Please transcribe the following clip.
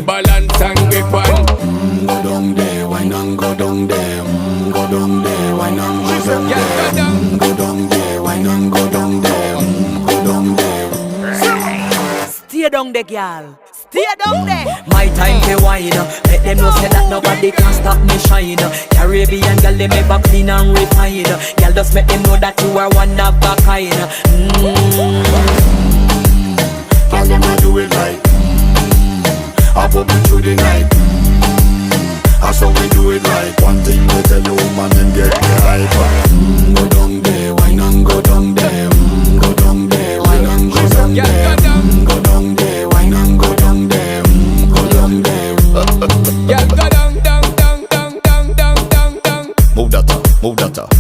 balance and grip on. Go down there, why not go down there? Go down there, why not go down there? Go down there, why not go down there? Go down there. Stay down there, girl. Stay down there. My time to wine. Let them know say that nobody can stop me shine. Caribbean girl, they make up clean and refine. Girl, just make them know that you are one of a kind. Girl, them a do it right. I pop it through the night. That's how we do it right. One thing we tell you, man, and get the hype. Go down there, why not go down there? Go down there, why not go down there? Go down there, why not go down there? Go down there. Yeah, go down, down, down, down, down, down, down, down. Move that up, move that up.